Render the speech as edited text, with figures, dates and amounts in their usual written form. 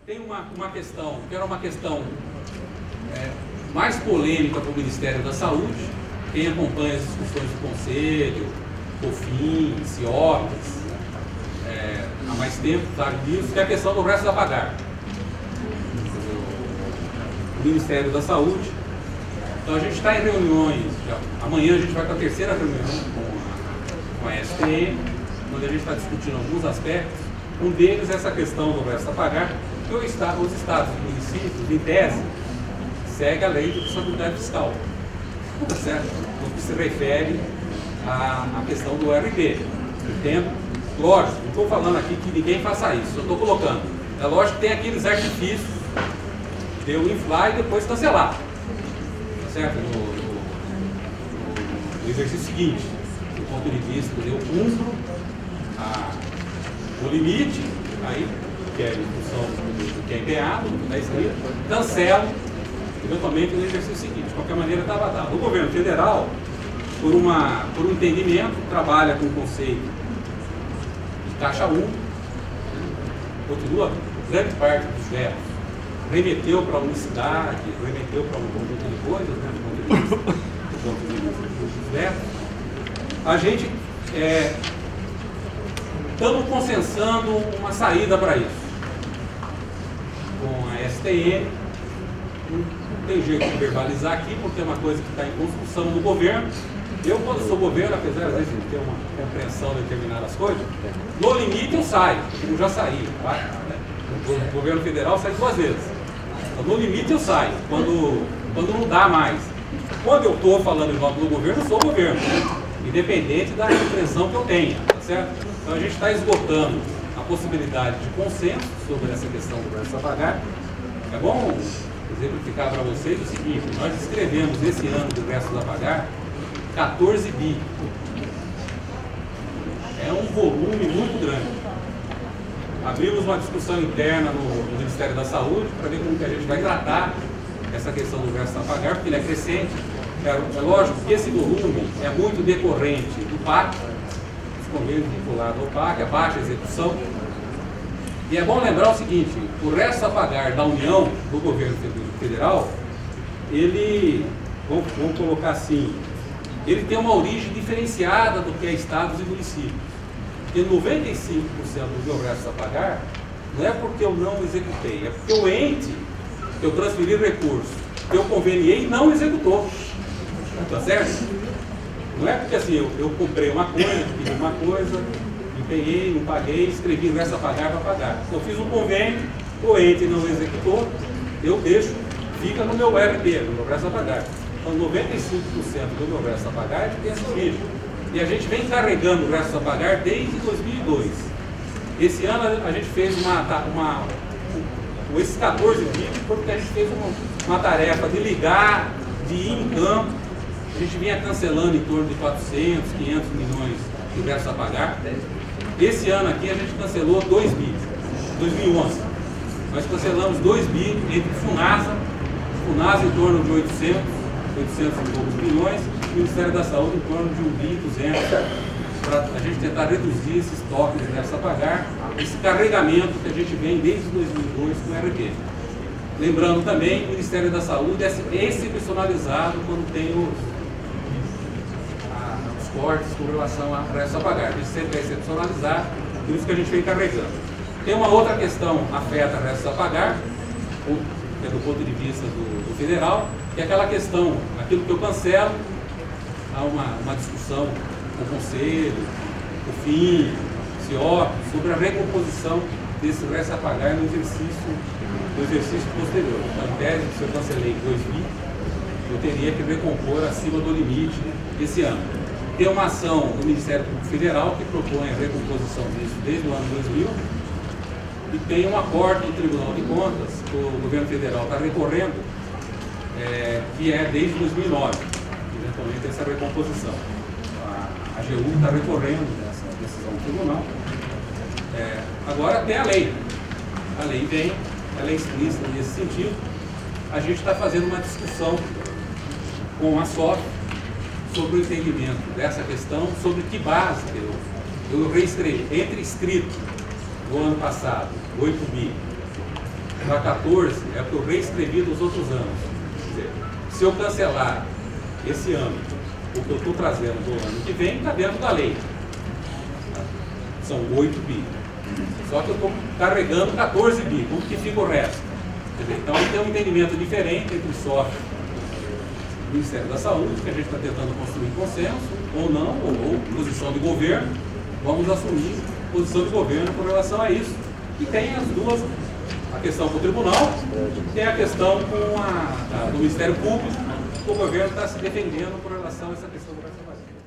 tem uma questão, que era uma questão mais polêmica para o Ministério da Saúde. Quem acompanha as discussões do Conselho, COFINS, CIOPS, há mais tempo sabe disso, que é a questão do restos a pagar. O Ministério da Saúde. Então a gente está em reuniões, amanhã a gente vai para a terceira reunião com a STM, onde a gente está discutindo alguns aspectos. Um deles é essa questão do resto a pagar, que os estados e municípios, em tese, segue a lei de responsabilidade fiscal, tá certo? No que se refere à questão do RD. Entendo? Lógico, não estou falando aqui que ninguém faça isso, eu estou colocando. É lógico que tem aqueles artifícios de eu inflar e depois cancelar. Tá certo? No exercício seguinte, do ponto de vista de eu cumpro o limite, aí, que é a instrução do que é empenhado, do que está escrito, cancelo, eventualmente, no exercício seguinte. De qualquer maneira, estava dado. O governo federal, por um entendimento, trabalha com o conceito de taxa 1, continua grande parte dos vetos, remeteu para a unicidade, remeteu para um conjunto de coisas, né, do ponto de vista dos vetos. A gente estamos consensando uma saída para isso. Com a STM, não tem jeito de verbalizar aqui, porque é uma coisa que está em construção no governo. Eu, quando sou governo, apesar às vezes de ter uma compreensão de determinadas coisas, no limite eu saio, eu já saí. Tá? O governo federal sai 2 vezes. Então, no limite eu saio, quando não dá mais. Quando eu estou falando em nome do governo, eu sou governo, independente da impressão que eu tenha, tá certo? Então a gente está esgotando a possibilidade de consenso sobre essa questão do resto a pagar. É bom exemplificar para vocês o seguinte: nós escrevemos esse ano do resto a pagar 14 bi. É um volume muito grande. Abrimos uma discussão interna no Ministério da Saúde para ver como que a gente vai tratar essa questão do resto a pagar, porque ele é crescente. É lógico que esse volume é muito decorrente do PAC, os convênios vinculados ao PAC, a baixa execução. E é bom lembrar o seguinte: o resto a pagar da União, do governo federal, ele, vamos colocar assim, ele tem uma origem diferenciada do que é estados e municípios. Porque 95% do meu resto a pagar não é porque eu não executei, é porque o ente que eu transferi recurso, que eu conveniei, não executou. Tá certo? Não é porque assim, eu comprei uma coisa, pedi uma coisa, empenhei, não paguei, escrevi o resto a pagar para pagar. Eu fiz um convênio, o ente não executou, eu deixo, fica no meu RP, no meu resto a pagar. Então 95% do meu resto a pagar tem esse risco. E a gente vem carregando o resto a pagar desde 2002. Esse ano a gente fez esses 14 dias, porque a gente fez uma tarefa de ligar, de ir em campo. A gente vinha cancelando em torno de 400, 500 milhões de resto a pagar. Esse ano aqui a gente cancelou 2 bi, 2011. Nós cancelamos 2 bi entre FUNASA em torno de 800 e poucos milhões, e o Ministério da Saúde em torno de 1 bi e 200, para a gente tentar reduzir esse estoque de resto a pagar, esse carregamento que a gente vem desde 2002 com o RP. Lembrando também que o Ministério da Saúde é excepcionalizado quando tem os cortes com relação a resto a pagar. A gente sempre é excepcionalizado, por isso que a gente vem carregando. Tem uma outra questão que afeta resto a pagar, que é do ponto de vista do federal, que é aquela questão, aquilo que eu cancelo, há uma discussão com o Conselho, o FIM, o CIOP, sobre a recomposição desse resto a pagar no exercício posterior. Então, em tese, se eu cancelei 2 bi, eu teria que recompor acima do limite esse ano. Tem uma ação do Ministério Público Federal que propõe a recomposição disso desde o ano 2000, e tem um acordo do Tribunal de Contas que o governo federal está recorrendo, que é desde 2009, eventualmente essa recomposição. A AGU está recorrendo nessa decisão do tribunal. Agora tem a lei. A lei vem, ela é explícita nesse sentido. A gente está fazendo uma discussão com a SOF sobre o entendimento dessa questão, sobre que base eu reescrevi, entre escrito do ano passado, 8 bi, para 14 é porque eu reescrevi dos outros anos. Quer dizer, se eu cancelar esse ano, o que eu estou trazendo do ano que vem está dentro da lei. São 8 bi. Só que eu estou carregando 14 bi. Como que fica o resto? Quer dizer, então tem um entendimento diferente entre o software do Ministério da Saúde, que a gente está tentando construir consenso, ou não, ou posição de governo. Vamos assumir posição de governo com relação a isso. E tem as duas, a questão com o tribunal, tem a questão com do Ministério Público, que o governo está se defendendo com relação a essa questão do Brasil.